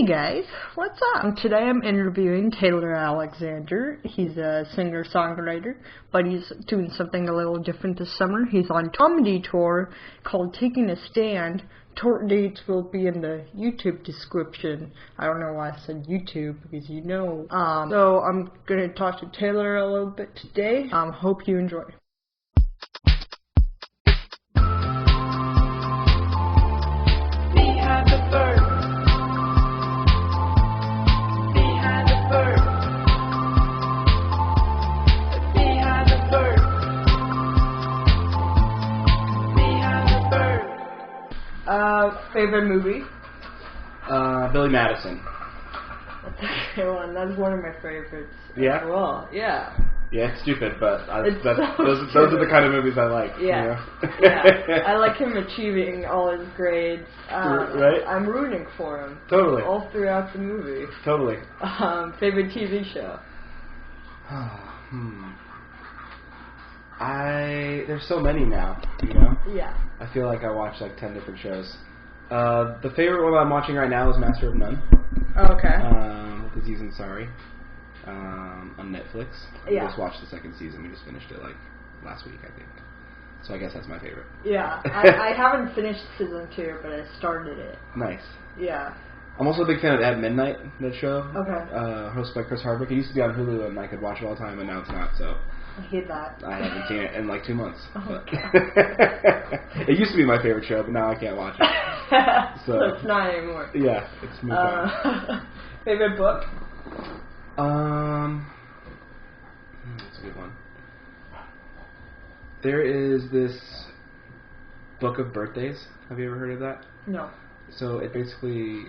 Hey guys, what's up? Today I'm interviewing Taylor Alexander. He's a singer-songwriter, but he's doing something a little different this summer. He's on a comedy tour called Taking a Stand. Tour dates will be in the YouTube description. I don't know why I said YouTube, because you know. So I'm going to talk to Taylor a little bit today. Hope you enjoy. Favorite movie? Billy Madison. That's one of my favorites. Yeah? Well, yeah. Yeah, it's stupid, but those are the kind of movies I like. Yeah. You know? Yeah. I like him achieving all his grades. Right? I'm rooting for him. Totally. All throughout the movie. Totally. Favorite TV show? There's so many now, you know? Yeah. I feel like I watch like 10 different shows. The favorite one I'm watching right now is Master of None. Okay. With Aziz Ansari. On Netflix. We just watched the second season. We just finished it like last week, I think. So I guess that's my favorite. Yeah. I haven't finished season 2, but I started it. Nice. Yeah. I'm also a big fan of At Midnight, that show. Okay. Hosted by Chris Hardwick. It used to be on Hulu and I could watch it all the time, and now it's not, so... I hate that. I haven't seen it in like 2 months. But it used to be my favorite show, but now I can't watch it. So it's not anymore. Yeah, it's moved on. Favorite book? That's a good one. There is this book of birthdays. Have you ever heard of that? No. So it basically,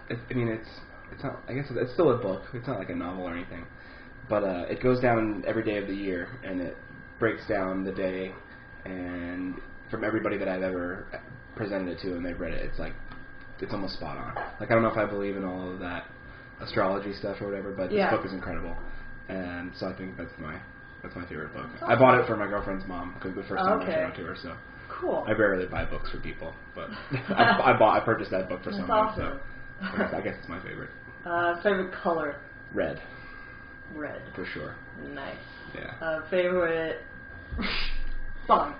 it's not. I guess it's still a book. It's not like a novel or anything. But it goes down every day of the year, and it breaks down the day, and from everybody that I've ever presented it to and they've read it, it's almost spot on. Like, I don't know if I believe in all of that astrology stuff or whatever, but this book is incredible, and so I think that's my favorite book. I bought it for my girlfriend's mom, because the first time I went to her, so cool. I rarely buy books for people, but I purchased that book for someone, awesome. So I guess it's my favorite. Favorite color? Red. Red. For sure. Nice. Yeah. Favorite song?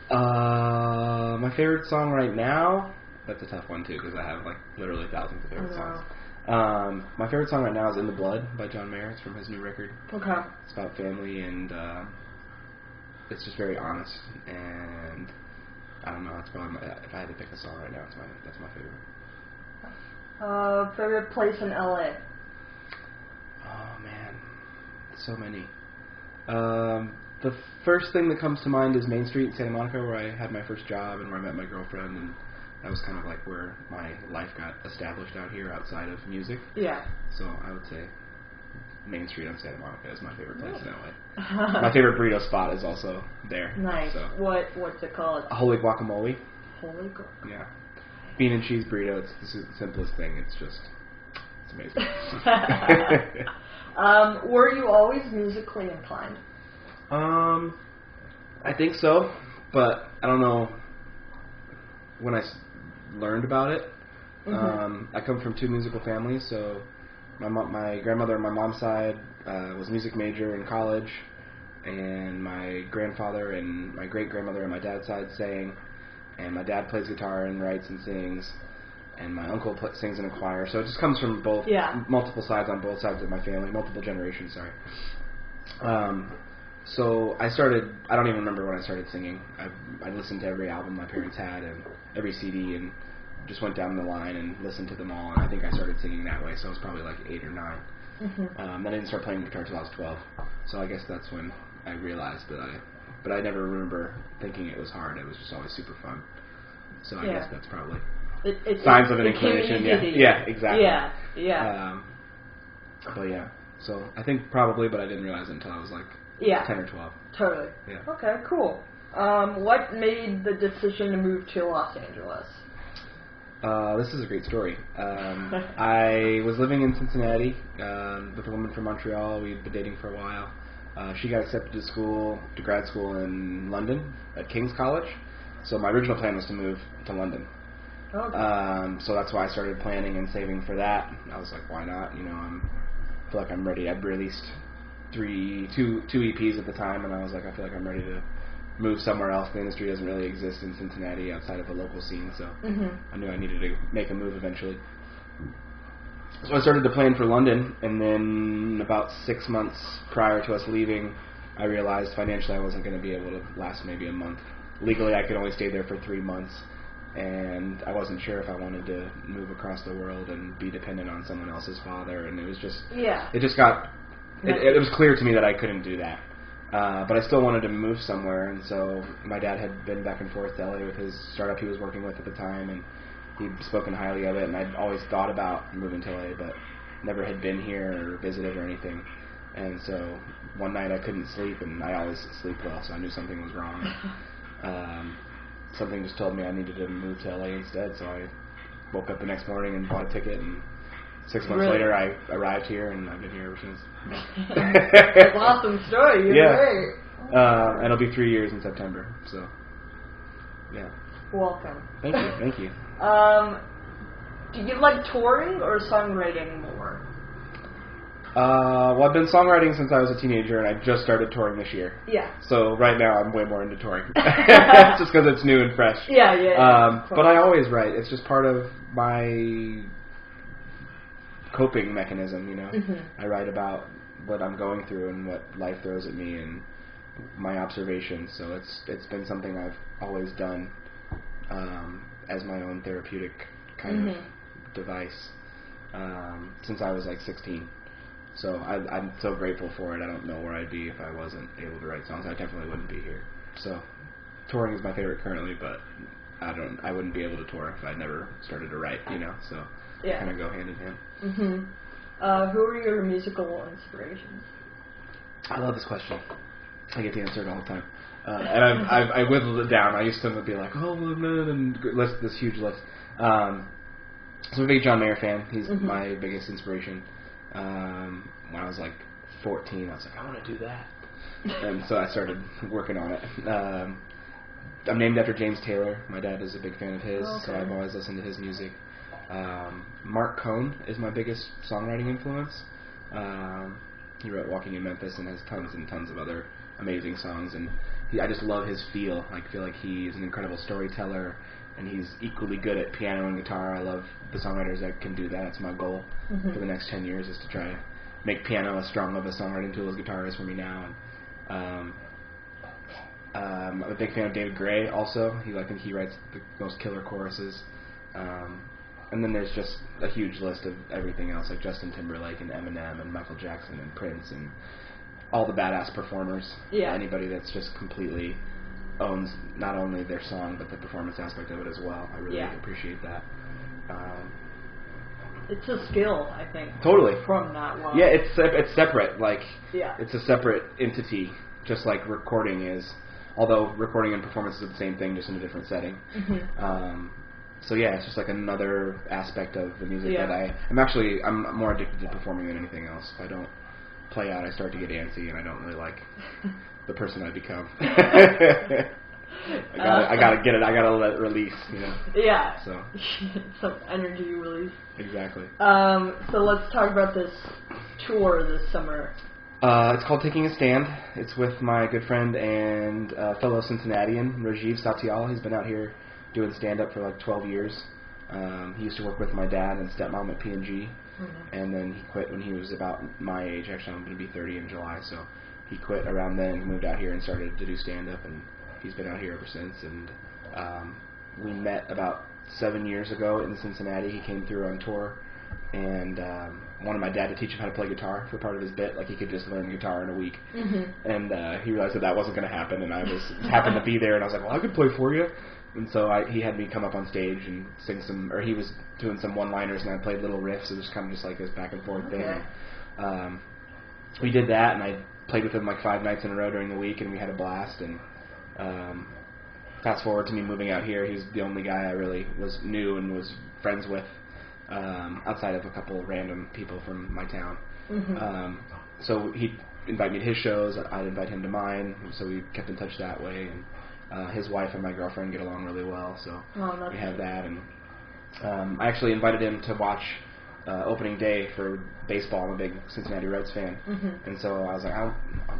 My favorite song right now, that's a tough one too, because I have like literally thousands of favorite songs. My favorite song right now is In the Blood by John Mayer. It's from his new record. Okay. It's about family, and it's just very honest, and I don't know, it's probably if I had to pick a song right now, that's my favorite. Favorite place in LA? Oh man, so many. The first thing that comes to mind is Main Street in Santa Monica, where I had my first job and where I met my girlfriend, and that was kind of like where my life got established out here outside of music. Yeah. So I would say Main Street on Santa Monica is my favorite place in LA. My favorite burrito spot is also there. Nice. So. What's it called? Holy Guacamole. Holy Guacamole. Yeah. Bean and cheese burrito. It's the simplest thing. It's amazing. Were you always musically inclined? I think so, but I don't know when I learned about it. I come from 2 musical families, so my grandmother on my mom's side was a music major in college, and my grandfather and my great-grandmother on my dad's side sang, and my dad plays guitar and writes and sings, and my uncle sings in a choir, so it just comes from both, multiple sides on both sides of my family, multiple generations, sorry. So I don't even remember when I started singing. I listened to every album my parents had and every CD and just went down the line and listened to them all, and I think I started singing that way, so I was probably like 8 or 9. Then I didn't start playing guitar until I was 12, so I guess that's when I realized but I never remember thinking it was hard. It was just always super fun. So I guess that's probably signs of an inclination. Yeah, exactly. Yeah. But yeah, so I think probably, but I didn't realize it until I was like 10 or 12. Totally. Yeah. Okay, cool. What made the decision to move to Los Angeles? This is a great story. I was living in Cincinnati with a woman from Montreal. We'd been dating for a while. She got accepted to grad school in London at King's College. So my original plan was to move to London. Okay. So that's why I started planning and saving for that. I was like, why not? You know, I feel like I'm ready. I'd released two EPs at the time, and I was like, I feel like I'm ready to move somewhere else. The industry doesn't really exist in Cincinnati outside of the local scene, so I knew I needed to make a move eventually. So I started to plan for London, and then about 6 months prior to us leaving, I realized financially I wasn't going to be able to last maybe a month. Legally, I could only stay there for 3 months, and I wasn't sure if I wanted to move across the world and be dependent on someone else's father, and it was just, it just got, it was clear to me that I couldn't do that. But I still wanted to move somewhere, and so my dad had been back and forth to LA with his startup he was working with at the time, and he'd spoken highly of it, and I'd always thought about moving to LA, but never had been here or visited or anything. And so one night I couldn't sleep, and I always sleep well, so I knew something was wrong. Something just told me I needed to move to LA instead, so I woke up the next morning and bought a ticket, and 6 months later I arrived here, and I've been here ever since. That's an awesome story. You're great. And it'll be 3 years in September, so yeah. Welcome. Thank you, thank you. Do you like touring or songwriting more? Well, I've been songwriting since I was a teenager, and I just started touring this year. Yeah. So right now I'm way more into touring. Just because it's new and fresh. Yeah. But I always write. It's just part of my coping mechanism, you know. I write about what I'm going through and what life throws at me and my observations. So it's been something I've always done as my own therapeutic kind of device since I was like 16. So I'm so grateful for it. I don't know where I'd be if I wasn't able to write songs. I definitely wouldn't be here. So touring is my favorite currently, but I wouldn't be able to tour if I'd never started to write, you know. So they kind of go hand in hand. Who are your musical inspirations? I love this question. I get to answer it all the time. And I whittled it down. I used to be like, oh, man, and list this huge list. So I'm a big John Mayer fan. He's my biggest inspiration. When I was like 14, I was like, I want to do that. And so I started working on it. I'm named after James Taylor. My dad is a big fan of his, so I've always listened to his music. Mark Cohn is my biggest songwriting influence. He wrote Walking in Memphis and has tons and tons of other amazing songs. And I just love his feel. I feel like he's an incredible storyteller, and he's equally good at piano and guitar. I love the songwriters that can do that. That's my goal for the next 10 years, is to try to make piano as strong of a songwriting tool as guitar is for me now. And I'm a big fan of David Gray also. I think he writes the most killer choruses. And then there's just a huge list of everything else, like Justin Timberlake and Eminem and Michael Jackson and Prince and all the badass performers. Anybody that's just completely owns not only their song but the performance aspect of it as well. I really appreciate that. It's a skill, I think. Totally. From that one. Yeah, it's separate. Like, it's a separate entity, just like recording is. Although recording and performance is the same thing, just in a different setting. So yeah, it's just like another aspect of the music that I'm more addicted to performing than anything else. If I don't play out, I start to get antsy, and I don't really like the person I become. I gotta get it. I gotta let it release, you know. Yeah. So some energy release. Exactly. So let's talk about this tour this summer. It's called Taking a Stand. It's with my good friend and fellow Cincinnatian, Rajiv Satyal. He's been out here doing stand-up for like 12 years. He used to work with my dad and stepmom at P&G, and then he quit when he was about my age. Actually, I'm going to be 30 in July, so he quit around then and moved out here and started to do stand-up, and he's been out here ever since. And we met about 7 years ago in Cincinnati. He came through on tour and wanted my dad to teach him how to play guitar for part of his bit. Like, he could just learn guitar in a week. And he realized that wasn't going to happen, and I happened to be there, and I was like, well, I could play for you. And so he had me come up on stage and sing some, or he was doing some one-liners, and I played little riffs. It was kind of just like this back-and-forth thing. We did that, and I played with him like 5 nights in a row during the week, and we had a blast. And fast forward to me moving out here, he's the only guy I really knew and was friends with, outside of a couple of random people from my town. So he'd invite me to his shows, I'd invite him to mine, so we kept in touch that way. And his wife and my girlfriend get along really well, so we have that. And I actually invited him to watch opening day for baseball. I'm a big Cincinnati Reds fan, and so I was like, I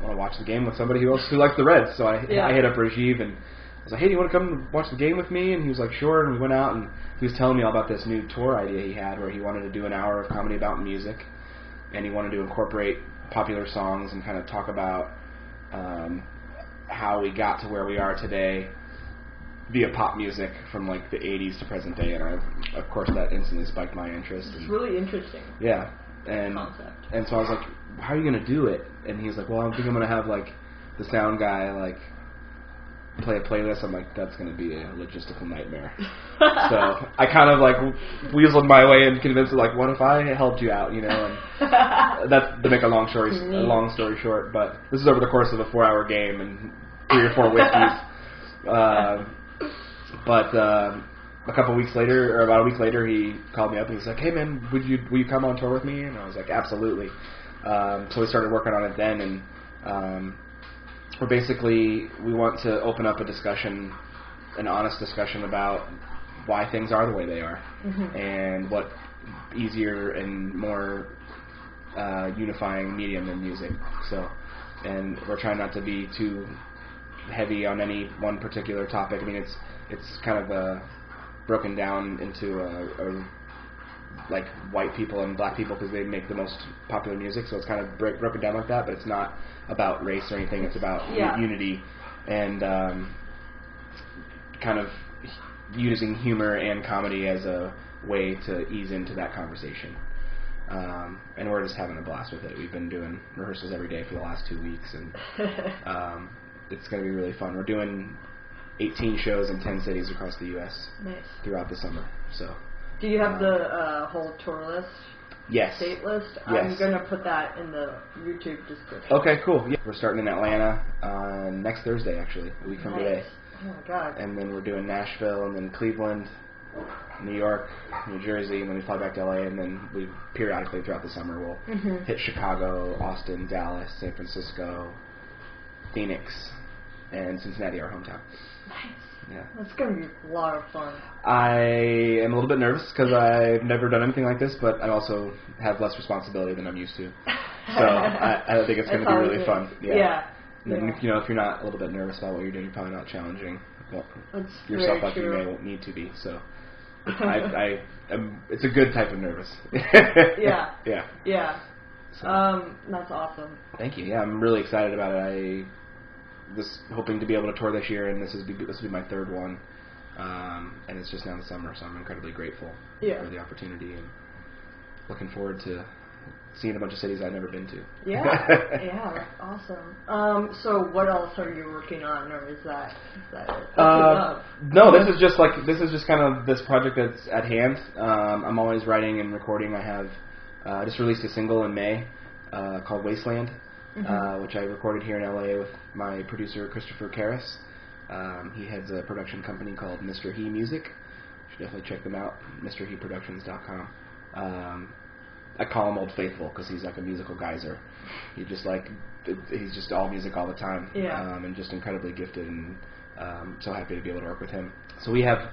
want to watch the game with somebody who likes the Reds. So I hit up Rajiv and I was like, hey, do you want to come watch the game with me? And he was like, sure. And we went out, and he was telling me all about this new tour idea he had, where he wanted to do an hour of comedy about music, and he wanted to incorporate popular songs and kind of talk about how we got to where we are today via pop music from like the 80s to present day, and of course that instantly spiked my interest. It's really interesting. Yeah, and so I was like, how are you going to do it? And he was like, well, I think I'm going to have like the sound guy like play a playlist. I'm like, that's going to be a logistical nightmare. So I kind of like weaseled my way and convinced him, like, what if I helped you out, you know? And that's to make a long story short. But this is over the course of a 4-hour game and 3 or 4 whiskeys. But a couple weeks later, or about a week later, he called me up and he's like, hey man, will you come on tour with me? And I was like, absolutely. So we started working on it then, and we want to open up a discussion, an honest discussion about why things are the way they are, and what easier and more unifying medium than music. So, and we're trying not to be too heavy on any one particular topic. I mean, it's kind of broken down into like white people and black people because they make the most popular music, so it's kind of broken down like that, but it's not about race or anything. It's about unity and kind of using humor and comedy as a way to ease into that conversation. And we're just having a blast with it. We've been doing rehearsals every day for the last 2 weeks, and it's going to be really fun. We're doing 18 shows in 10 cities across the U.S. throughout the summer. So, do you have the whole tour list? Yes. Date list? Yes. I'm going to put that in the YouTube description. Okay, cool. Yeah. We're starting in Atlanta next Thursday, actually, a week from today. Oh, my God. And then we're doing Nashville, and then Cleveland, New York, New Jersey, and then we fly back to LA, and then we periodically throughout the summer we'll hit Chicago, Austin, Dallas, San Francisco, Phoenix, and Cincinnati, our hometown. Nice. Yeah. That's going to be a lot of fun. I am a little bit nervous because I've never done anything like this, but I also have less responsibility than I'm used to. So I think it's going to be really fun. Yeah. And then, if you're not a little bit nervous about what you're doing, you're probably not challenging yourself like you may need to be. So it's a good type of nervous. Yeah. Yeah. So, that's awesome. Thank you. Yeah, I'm really excited about it. I was hoping to be able to tour this year, and this will be my third one. And it's just now the summer, so I'm incredibly grateful for the opportunity and looking forward to seeing a bunch of cities I've never been to. Yeah, that's awesome. So what else are you working on, or is that it? No, this is just kind of this project that's at hand. I'm always writing and recording. I have just released a single in May called Wasteland, which I recorded here in LA with my producer Christopher Karras. He heads a production company called Mr. He Music. You should definitely check them out, MrHeProductions.com. I call him Old Faithful because he's like a musical geyser. He's just all music all the time, and just incredibly gifted, and so happy to be able to work with him. So we have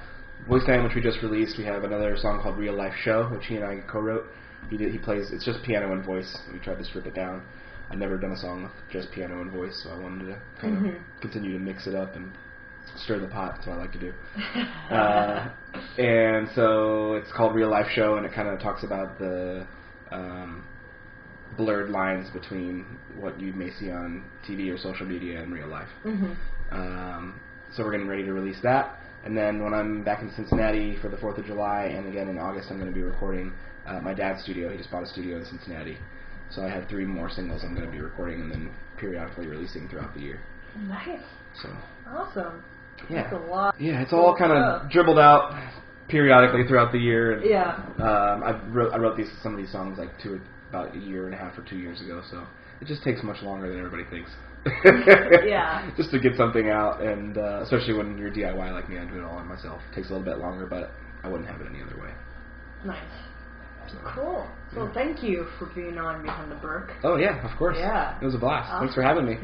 Wasteland, which we just released. We have another song called Real Life Show, which he and I co-wrote. He plays, it's just piano and voice. We tried to strip it down. I've never done a song with just piano and voice, so I wanted to kind of continue to mix it up and stir the pot. That's what I like to do. And so it's called Real Life Show, and it kind of talks about the blurred lines between what you may see on TV or social media and real life. So we're getting ready to release that. And then when I'm back in Cincinnati for the 4th of July, and again in August, I'm going to be recording my dad's studio. He just bought a studio in Cincinnati. So I have 3 more singles I'm going to be recording and then periodically releasing throughout the year. Nice. So awesome. Yeah. That's a lot. Yeah, it's all kind of dribbled out periodically throughout the year. And, I wrote some of these songs like about a year and a half or 2 years ago, so it just takes much longer than everybody thinks. Just to get something out, and especially when you're DIY like me, I do it all on myself. It takes a little bit longer, but I wouldn't have it any other way. Nice. So, cool. So thank you for being on Behind the Birk. Oh yeah, of course. Yeah. It was a blast. Awesome. Thanks for having me.